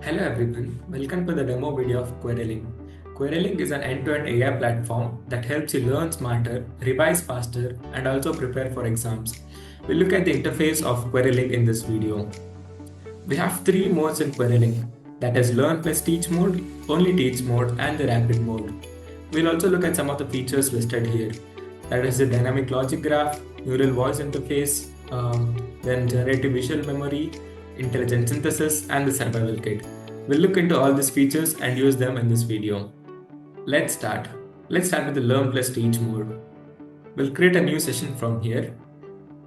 Hello everyone, welcome to the demo video of Queryling. Queryling is an end-to-end AI platform that helps you learn smarter, revise faster, and also prepare for exams. We'll look at the interface of Queryling in this video. We have three modes in Queryling, that is Learn plus Teach mode, Only Teach mode, and the Rapid mode. We'll also look at some of the features listed here, that is the dynamic logic graph, neural voice interface, then generative visual memory, intelligent synthesis, and the survival kit. We'll look into all these features and use them in this video. Let's start. Let's start with the Learn plus Teach mode. We'll create a new session from here.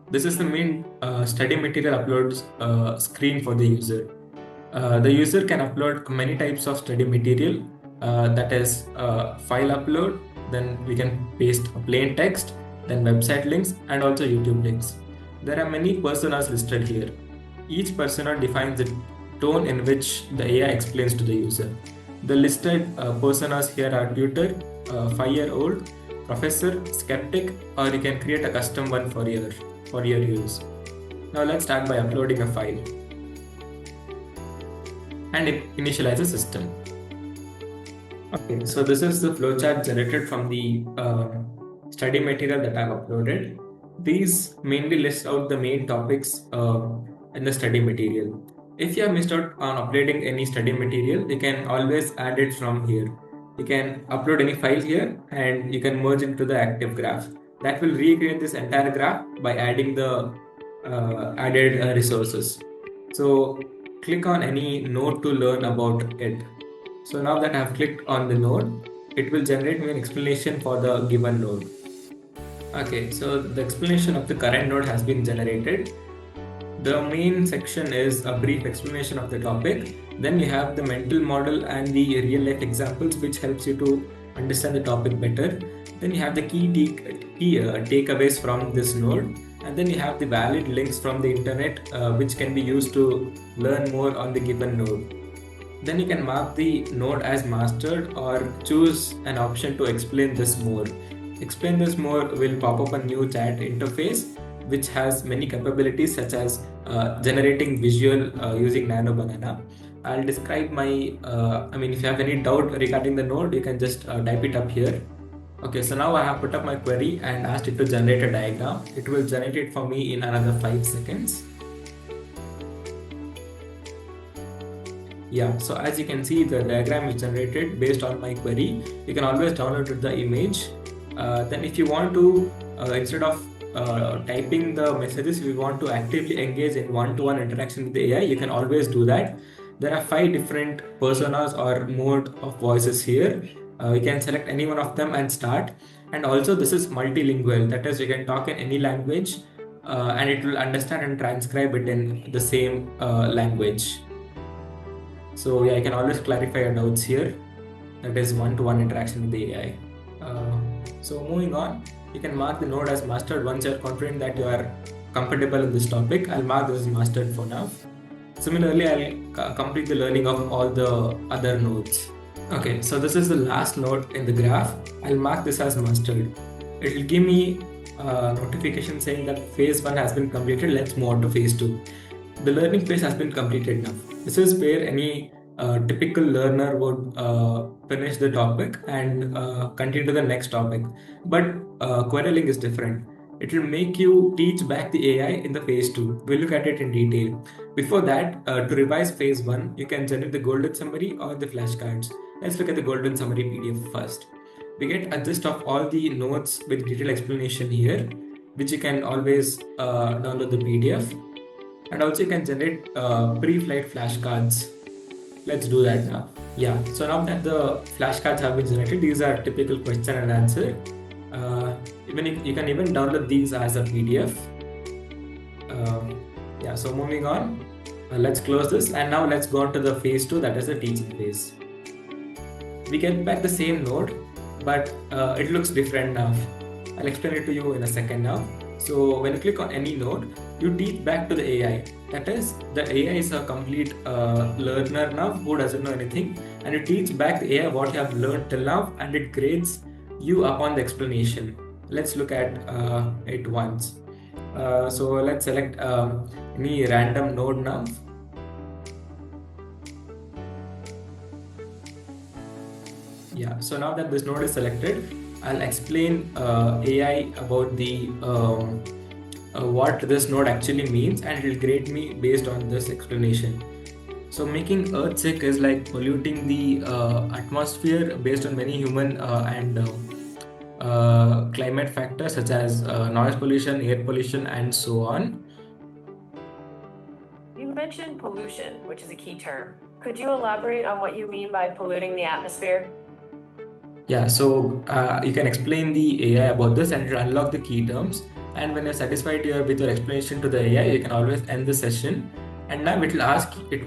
This is the main study material uploads screen for the user. The user can upload many types of study material, that is file upload, then we can paste a plain text, then website links, and also YouTube links. There are many personas listed here. Each persona defines the tone in which the AI explains to the user. The listed personas here are tutor, 5-year-old, professor, skeptic, or you can create a custom one for your use. Now let's start by uploading a file and initialize the system. Okay, so this is the flowchart generated from the study material that I've uploaded. These mainly list out the main topics in the study material. If you have missed out on uploading any study material, you can always add it from here. You can upload any file here and you can merge into the active graph. That will recreate this entire graph by adding the added resources. So click on any node to learn about it. So now that I have clicked on the node, it will generate me an explanation for the given node. Okay, so the explanation of the current node has been generated. The main section is a brief explanation of the topic. Then you have the mental model and the real life examples, which helps you to understand the topic better. Then you have the key takeaways from this node. And then you have the valid links from the internet, which can be used to learn more on the given node. Then you can mark the node as mastered or choose an option to explain this more. Explain this more will pop up a new chat interface which has many capabilities such as generating visual using Nano Banana. I'll describe my, if you have any doubt regarding the node, you can just type it up here. Okay, so now I have put up my query and asked it to generate a diagram. It will generate it for me in another 5 seconds. Yeah, so as you can see, the diagram is generated based on my query. You can always download the image. Then if you want to, instead of typing the messages, if you want to actively engage in one-to-one interaction with the AI, you can always do that. There are 5 different personas or mode of voices here. You can select any one of them and start. And also this is multilingual, that is you can talk in any language and it will understand and transcribe it in the same language. So yeah, I can always clarify your doubts here. That is one-to-one interaction with the AI. So moving on, you can mark the node as mastered once you're confident that you are comfortable in this topic. I'll mark this as mastered for now. Similarly, I'll complete the learning of all the other nodes. Okay, so this is the last node in the graph. I'll mark this as mastered. It will give me a notification saying that phase 1 has been completed. Let's move on to phase 2. The learning phase has been completed now. This is where any typical learner would finish the topic and continue to the next topic. But Queryling is different. It will make you teach back the AI in the phase 2. We'll look at it in detail. Before that, to revise phase 1, you can generate the golden summary or the flashcards. Let's look at the golden summary PDF first. We get a gist of all the notes with detailed explanation here, which you can always download the PDF. And also you can generate pre-flight flashcards. Let's do that now. Yeah, so now that the flashcards have been generated, these are typical question and answer. You can even download these as a PDF. Yeah, so moving on, let's close this and now let's go on to the phase 2, that is the teaching phase. We get back the same node, but it looks different now. I'll explain it to you in a second now. So when you click on any node, you teach back to the AI. That is, the AI is a complete learner now who doesn't know anything, and you teach back the AI what you have learned till now, and it grades you upon the explanation. Let's look at it once. So let's select any random node now. Yeah, so now that this node is selected, I'll explain AI about the what this node actually means, and it will grade me based on this explanation. So making Earth sick is like polluting the atmosphere based on many human and climate factors such as noise pollution, air pollution, and so on. You mentioned pollution, which is a key term. Could you elaborate on what you mean by polluting the atmosphere? Yeah, so you can explain the AI about this and it will unlock the key terms. And when you're satisfied with your explanation to the AI, you can always end the session. And now it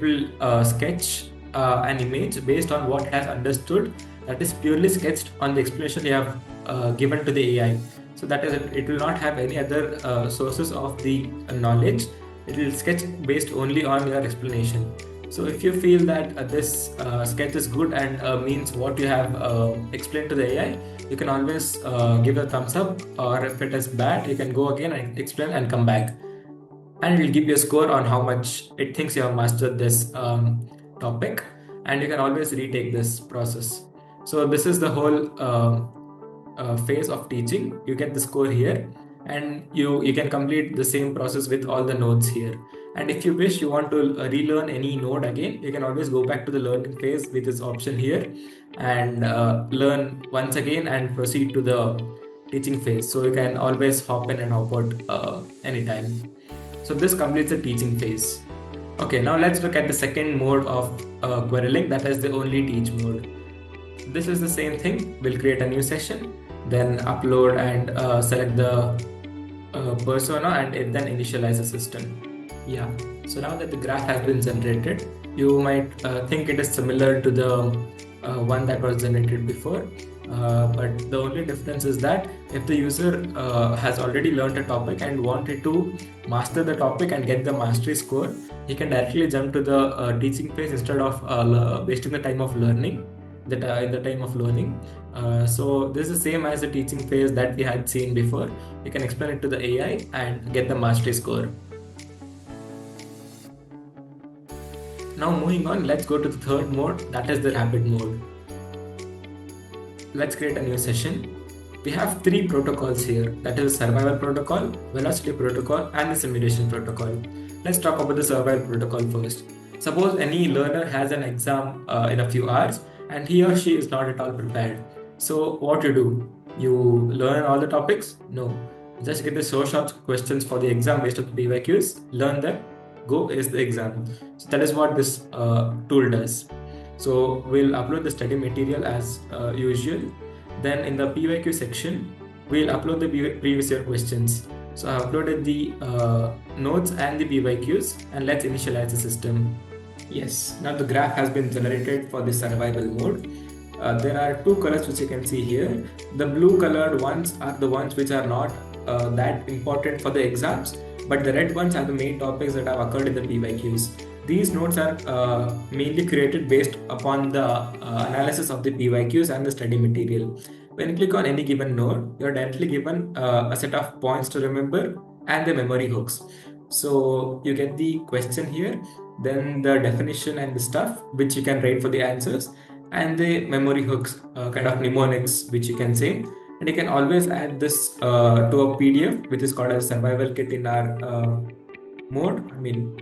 will sketch an image based on what it has understood, that is purely sketched on the explanation you have given to the AI. So that is, it will not have any other sources of the knowledge. It will sketch based only on your explanation. So if you feel that this sketch is good and means what you have explained to the AI, you can always give a thumbs up, or if it is bad, you can go again and explain and come back. And it will give you a score on how much it thinks you have mastered this topic, and you can always retake this process. So this is the whole phase of teaching. You get the score here, and you can complete the same process with all the nodes here. And if you wish, you want to relearn any node again, you can always go back to the learning phase with this option here and learn once again and proceed to the teaching phase. So you can always hop in and hop out anytime. So this completes the teaching phase. Okay, now let's look at the second mode of Queryling, that is the only teach mode. This is the same thing. We'll create a new session, then upload and select the persona, and then initialize the system. Yeah, so now that the graph has been generated, you might think it is similar to the one that was generated before. But the only difference is that if the user has already learned a topic and wanted to master the topic and get the mastery score, he can directly jump to the teaching phase instead of wasting the time of learning. In the time of learning. So this is the same as the teaching phase that we had seen before. You can explain it to the AI and get the mastery score. Now moving on, let's go to the third mode, that is the rapid mode. Let's create a new session. We have three protocols here, that is the survival protocol, velocity protocol, and the simulation protocol. Let's talk about the survival protocol first. Suppose any learner has an exam in a few hours and he or she is not at all prepared. So what you do? You learn all the topics? No. Just get the source of questions for the exam based on the PYQs, learn them, go is the exam. So that is what this tool does. So we'll upload the study material as usual. Then in the PYQ section, we'll upload the previous year questions. So I uploaded the notes and the PYQs, and let's initialize the system. Yes, now the graph has been generated for the survival mode. There are two colors which you can see here. The blue colored ones are the ones which are not that important for the exams, but the red ones are the main topics that have occurred in the PYQs. These notes are mainly created based upon the analysis of the PYQs and the study material. When you click on any given node, you're directly given a set of points to remember and the memory hooks. So you get the question here, then the definition and the stuff which you can write for the answers, and the memory hooks, kind of mnemonics which you can say. And you can always add this to a PDF, which is called as survival kit in our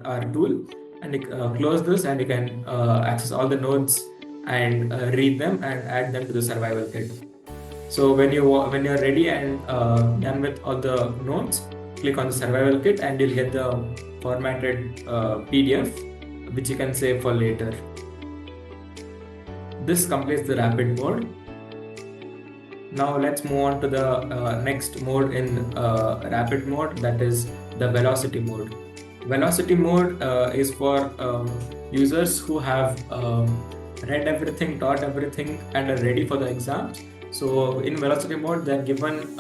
our tool. And you close this and you can access all the nodes and read them and add them to the survival kit. So when you're ready and done with all the nodes, click on the survival kit and you'll get the formatted PDF, which you can save for later. This completes the rapid mode. Now let's move on to the next mode in rapid mode, that is the velocity mode. Velocity mode is for users who have read everything, taught everything, and are ready for the exams. So in velocity mode, they're given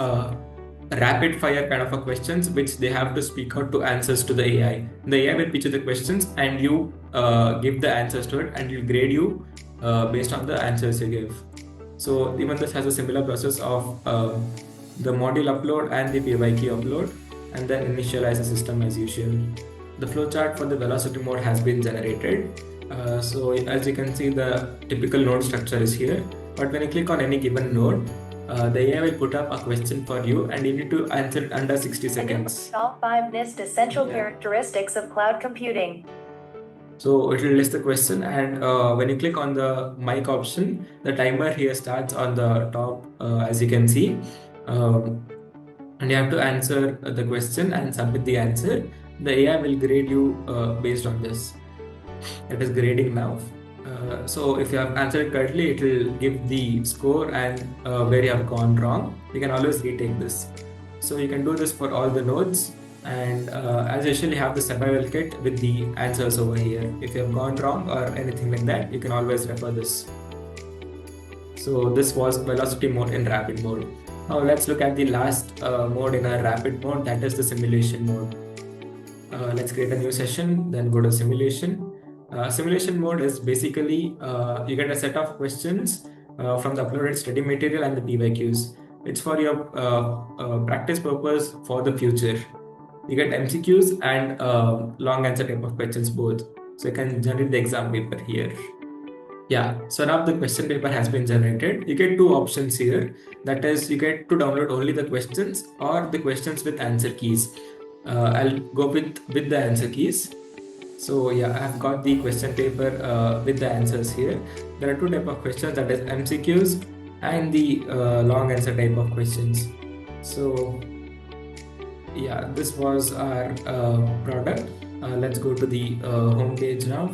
rapid fire kind of a questions which they have to speak out to answers to the AI. The AI will pitch you the questions and you give the answers to it, and will grade you based on the answers you give. So even this has a similar process of the module upload and the PYQ upload, and then initialize the system as usual. The flowchart for the velocity mode has been generated. So as you can see, the typical node structure is here. But when you click on any given node, the AI will put up a question for you and you need to answer it under 60 seconds. Top 5 NIST essential characteristics of cloud computing. So it will list the question, and when you click on the mic option, the timer here starts on the top, as you can see. And you have to answer the question and submit the answer. The AI will grade you based on this. It is grading now. So if you have answered it correctly, it will give the score and where you have gone wrong. You can always retake this. So you can do this for all the nodes. And as usual, you have the survival kit with the answers over here. If you have gone wrong or anything like that, you can always refer this. So this was velocity mode in rapid mode. Now let's look at the last mode in our rapid mode, that is the simulation mode. Let's create a new session, then go to simulation. Simulation mode is basically you get a set of questions from the uploaded study material and the PYQs. It's for your practice purpose for the future. You get MCQs and long answer type of questions both. So you can generate the exam paper here. Yeah, so now the question paper has been generated. You get two options here. That is, you get to download only the questions or the questions with answer keys. I'll go with the answer keys. So yeah, I've got the question paper with the answers here. There are two types of questions, that is MCQs and the long answer type of questions. So yeah, this was our product. Let's go to the home page now.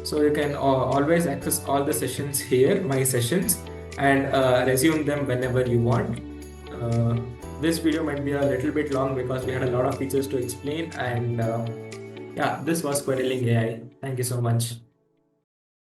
So you can always access all the sessions here, my sessions, and resume them whenever you want. This video might be a little bit long because we had a lot of features to explain, and yeah, this was Queryling AI. Thank you so much.